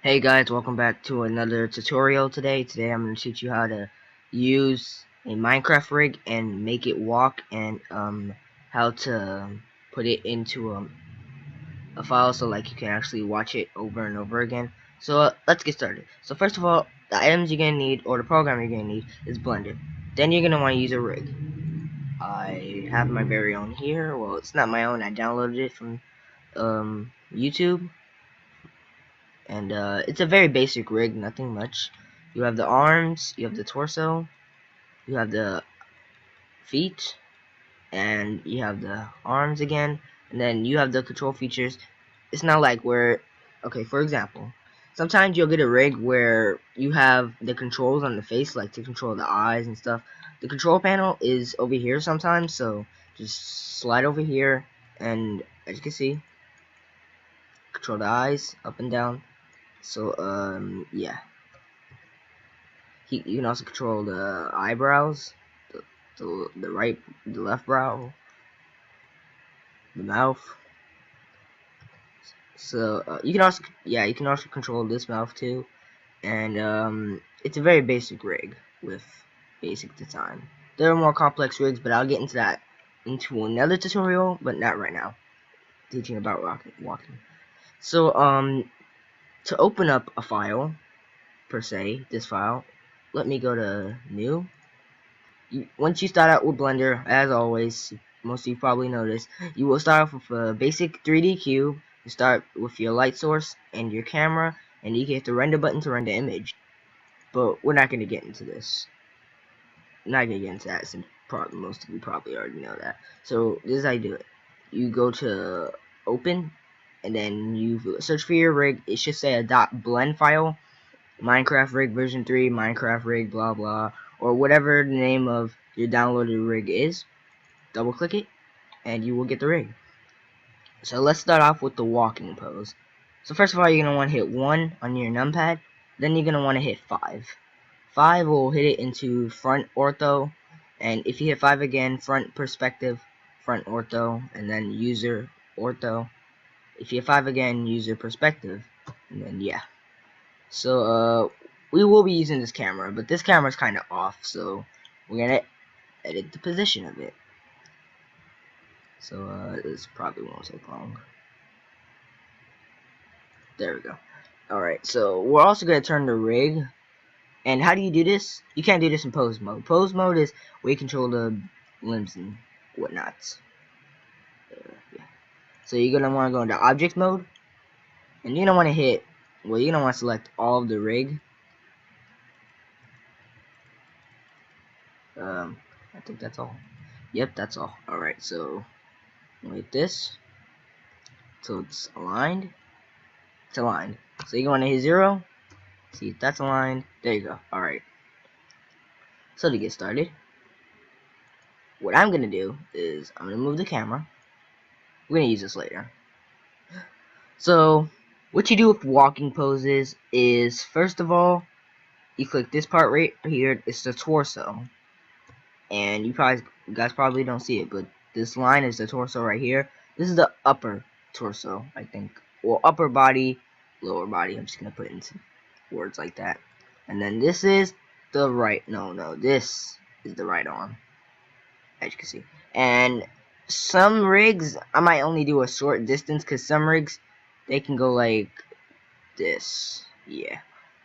Hey guys, welcome back to another tutorial today. Today I'm going to teach you how to use a Minecraft rig and make it walk, and how to put it into a file so like you can actually watch it over and over again. So let's get started. So first of all, the items you're going to need, or the program you're going to need, is Blender. Then you're going to want to use a rig. I have my very own here. Well, it's not my own. I downloaded it from YouTube. And it's a very basic rig, nothing much. You have the arms, you have the torso, you have the feet, and you have the arms again, and then you have the control features. It's not like where, okay, for example, sometimes you'll get a rig where you have the controls on the face, like to control the eyes and stuff. The control panel is over here sometimes, so just slide over here, and as you can see, control the eyes up and down. So yeah. You can also control the eyebrows, the left brow, the mouth. So you can also control this mouth too. And it's a very basic rig with basic design. There are more complex rigs, but I'll get into that into another tutorial, but not right now. Teaching about walking. So to open up a file per se, this file, let me go to new. Once you start out with Blender, as always, most of you probably noticed, you will start off with a basic 3D cube. You start with your light source and your camera, and you hit the render button to render image. But we're not going to get into this. Not going to get into that, since most of you probably already know that. So this is how you do it. You go to open, and then you search for your rig. It should say a .blend file. Minecraft rig version 3, Minecraft rig, blah blah, or whatever the name of your downloaded rig is. Double click it, and you will get the rig. So let's start off with the walking pose. So first of all, you're going to want to hit 1 on your numpad, then you're going to want to hit 5. 5 will hit it into front ortho, and if you hit 5 again, front perspective, front ortho, and then user ortho. If you hit 5 again, user perspective, and then yeah. So we will be using this camera, but this camera is kind of off, so we're gonna edit the position of it. So this probably won't take long. There we go. Alright, so we're also gonna turn the rig. And how do you do this? You can't do this in pose mode. Pose mode is where you control the limbs and whatnots. Yeah. So you're gonna want to go into object mode, and you're gonna want to hit. Well, you're gonna want to select all of the rig. I think that's all. Yep, that's all. Alright, so like this. So it's aligned. It's aligned. So you're going to hit 0. See if that's aligned. There you go. Alright. So to get started, what I'm gonna do is I'm gonna move the camera. We're gonna use this later. So what you do with walking poses is, first of all, you click this part right here. It's the torso, and you guys probably don't see it, but this line is the torso right here. This is the upper torso, I think. Well, upper body, lower body. I'm just gonna put it into words like that. And then this is the right. No, this is the right arm, as you can see. And some rigs, I might only do a short distance, because some rigs, they can go like this. Yeah,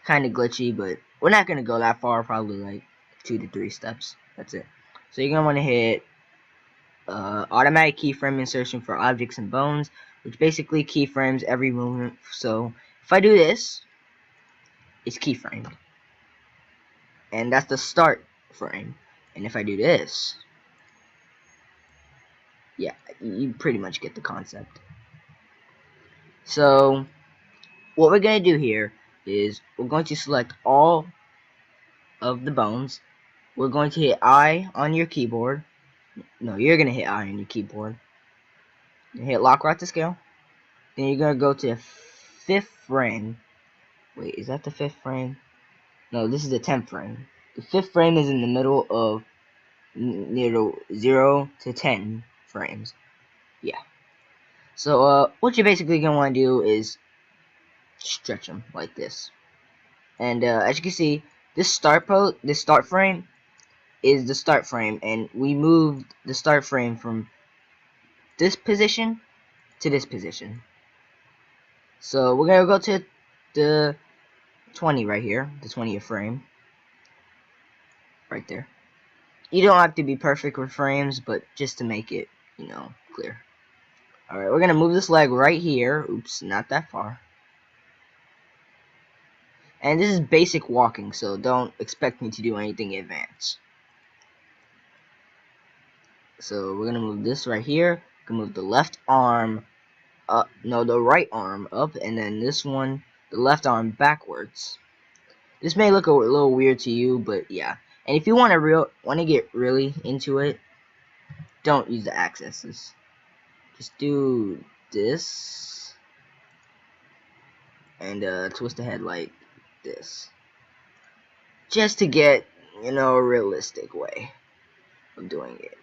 kind of glitchy, but we're not gonna go that far. Probably like 2 to 3 steps. That's it. So you're gonna want to hit automatic keyframe insertion for objects and bones, which basically keyframes every movement. So if I do this, it's keyframed, and that's the start frame. And if I do this, yeah, you pretty much get the concept. So what we're going to do here is we're going to select all of the bones. We're going to hit I on your keyboard. No, you're going to hit I on your keyboard. You hit lock right to scale. Then you're going to go to 5th frame. Wait, is that the 5th frame? No, this is the 10th frame. The 5th frame is in the middle of near the 0 to 10 frames. Yeah. So what you're basically going to want to do is stretch them like this. And as you can see, this start frame is the start frame, and we moved the start frame from this position to this position. So we're gonna go to the 20 right here, the 20th frame, right there. You don't have to be perfect with frames, but just to make it, you know, clear. Alright, we're gonna move this leg right here. Oops, not that far. And this is basic walking, so don't expect me to do anything advanced. So we're gonna move this right here. We can move the left arm up, no, the right arm up, and then this one, the left arm backwards. This may look a little weird to you, but yeah. And if you want to get really into it, don't use the axes. Just do this and twist the head like this, just to get, you know, a realistic way of doing it.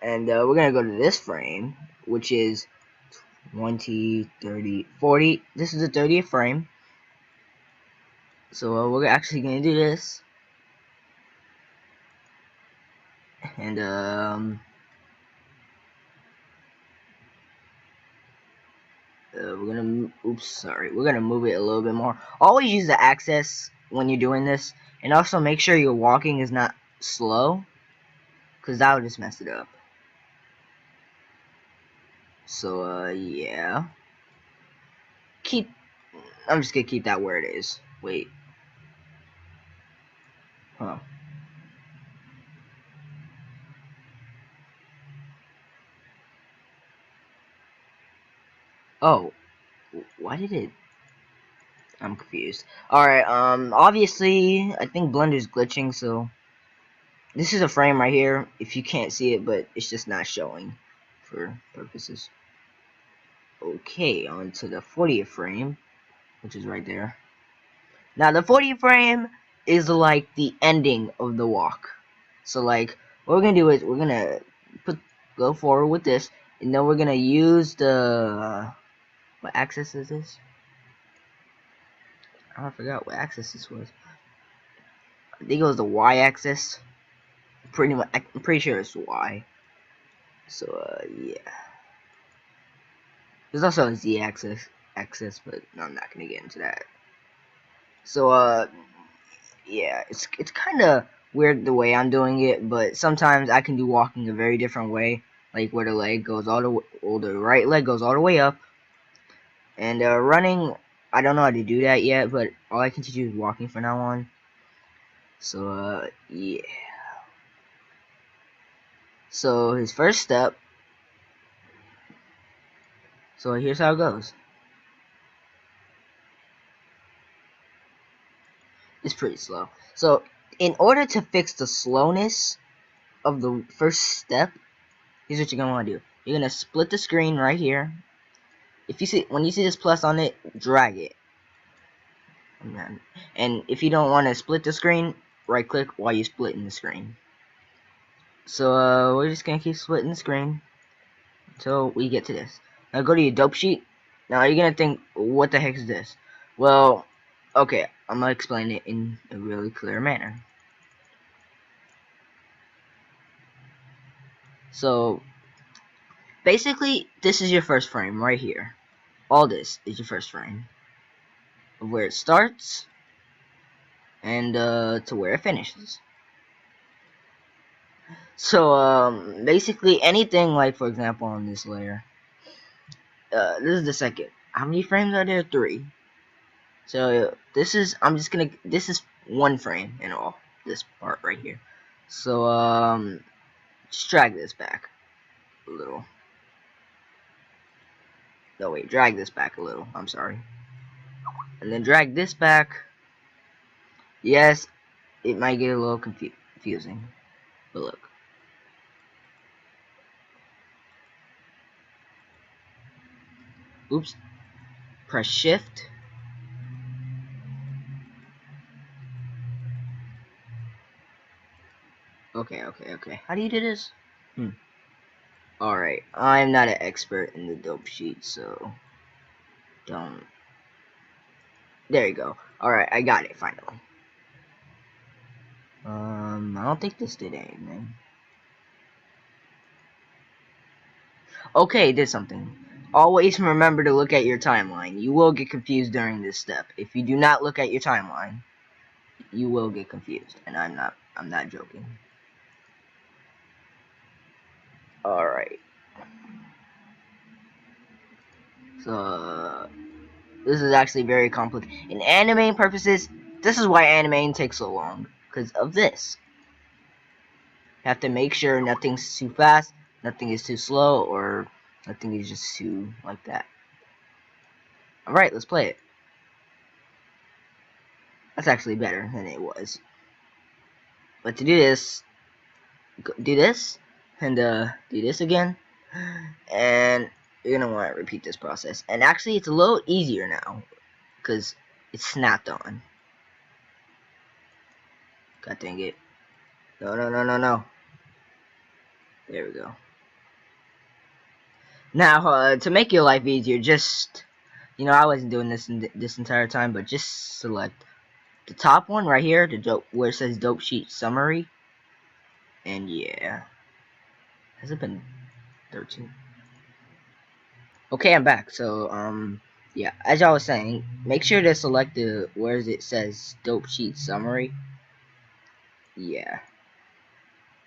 And we're gonna go to this frame, which is 20, 30, 40. This is the 30th frame. So we're actually gonna do this, and we're gonna we're gonna move it a little bit more. Always use the axis when you're doing this, and also make sure your walking is not slow, because that would just mess it up. So yeah, I'm just gonna keep that where it is. Wait, huh? Oh, why did it? I'm confused. Alright, obviously, I think Blender's glitching, so this is a frame right here, if you can't see it, but it's just not showing for purposes. Okay, on to the 40th frame, which is right there. Now, the 40th frame is like the ending of the walk. So, like, what we're gonna do is we're gonna go forward with this, and then we're gonna use the what axis is this? I forgot what axis this was. I think it was the y-axis. I'm pretty sure it's y. So yeah. There's also a z-axis, but I'm not gonna get into that. So yeah, it's kind of weird the way I'm doing it, but sometimes I can do walking a very different way, like where the leg goes all the way, or the right leg goes all the way up, and running, I don't know how to do that yet, but all I can teach you is walking from now on. So yeah. So his first step. So here's how it goes. It's pretty slow. So in order to fix the slowness of the first step, here's what you're gonna want to do. You're gonna split the screen right here. If you see, when you see this plus on it, drag it. And if you don't want to split the screen, right click while you're splitting the screen. So we're just gonna keep splitting the screen until we get to this. Now go to your dope sheet. Now you're gonna think, what the heck is this? Well, okay, I'm gonna explain it in a really clear manner. So basically, this is your first frame right here. All this is your first frame of where it starts and to where it finishes. So basically anything, like for example on this layer, this is the second. How many frames are there? 3. So this is this is 1 frame in all. This part right here. So just drag this back a little. No wait, drag this back a little. I'm sorry. And then drag this back. Yes, it might get a little confusing, but look. Oops. Press shift. Okay. How do you do this? Alright, I'm not an expert in the dope sheet, so don't. There you go. Alright, I got it finally. I don't think this did anything. Okay, it did something. Always remember to look at your timeline. You will get confused during this step. If you do not look at your timeline, you will get confused. And I'm not joking. Alright. So, this is actually very complicated. In animating purposes, this is why animating takes so long. Because of this. You have to make sure nothing's too fast, nothing is too slow, or nothing is just too like that. Alright, let's play it. That's actually better than it was. But to do this, do this, and do this again, and you're gonna want to repeat this process. And actually, it's a little easier now, because it's snapped on. God dang it. No, no, no, no, no. There we go. Now, to make your life easier, just, I wasn't doing this this entire time, but just select the top one right here, where it says Dope Sheet Summary. And yeah. Has it been 13? Okay, I'm back. So, yeah, as I was saying, make sure to select the where it says Dope Sheet Summary. Yeah.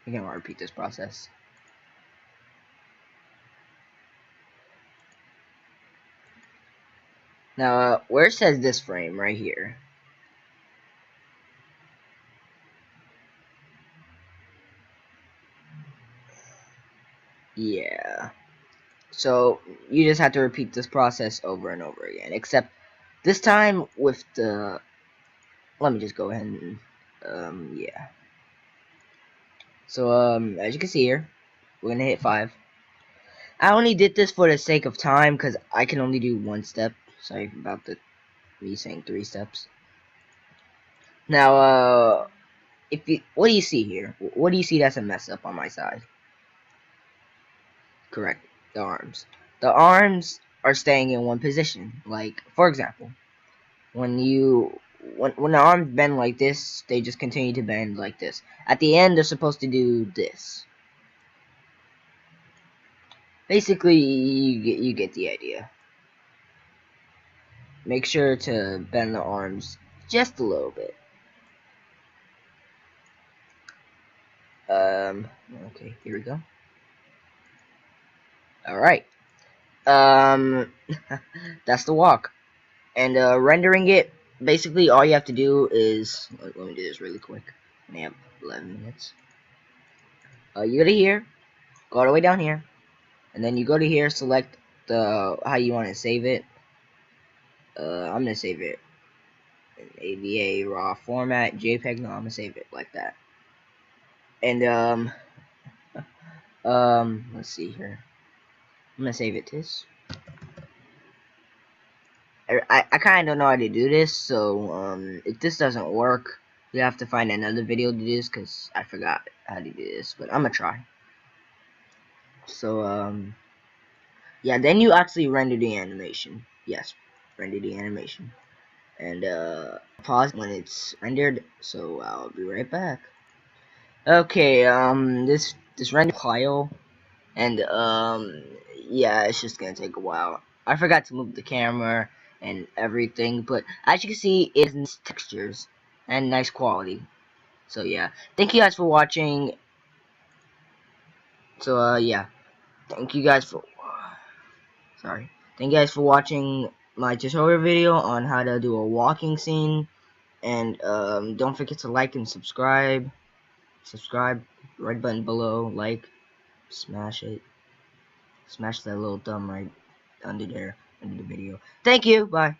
I'm gonna repeat this process. Now, where it says this frame right here. Yeah. So, you just have to repeat this process over and over again. Except, this time with the... Let me just go ahead and... yeah. So, as you can see here, we're gonna hit 5. I only did this for the sake of time, because I can only do one step. Sorry about me saying 3 steps. Now, what do you see here? What do you see that's a mess up on my side? Correct, the arms. The arms are staying in one position. Like, for example, when the arms bend like this, they just continue to bend like this. At the end, they're supposed to do this. Basically, you get the idea. Make sure to bend the arms just a little bit. Okay, here we go. Alright. That's the walk. And rendering it, basically all you have to do is, let me do this really quick. I have 11 minutes. You go to here, go all the way down here, and then you go to here, select how you want to save it. I'm gonna save it in AVA raw format, JPEG. No, I'm gonna save it like that. And let's see here. I'm gonna save it to this. I kind of don't know how to do this, so if this doesn't work, we have to find another video to do this, because I forgot how to do this, but I'm gonna try. So yeah, then you actually render the animation. Yes, render the animation, and pause when it's rendered. So I'll be right back. Okay, this render file, and yeah, it's just gonna take a while. I forgot to move the camera and everything, but as you can see, it's nice textures and nice quality. So yeah, thank you guys for watching. So yeah, thank you guys for thank you guys for watching my tutorial video on how to do a walking scene. And don't forget to like and subscribe. Red button below, like, smash it. Smash that little thumb right under there, under the video. Thank you. Bye.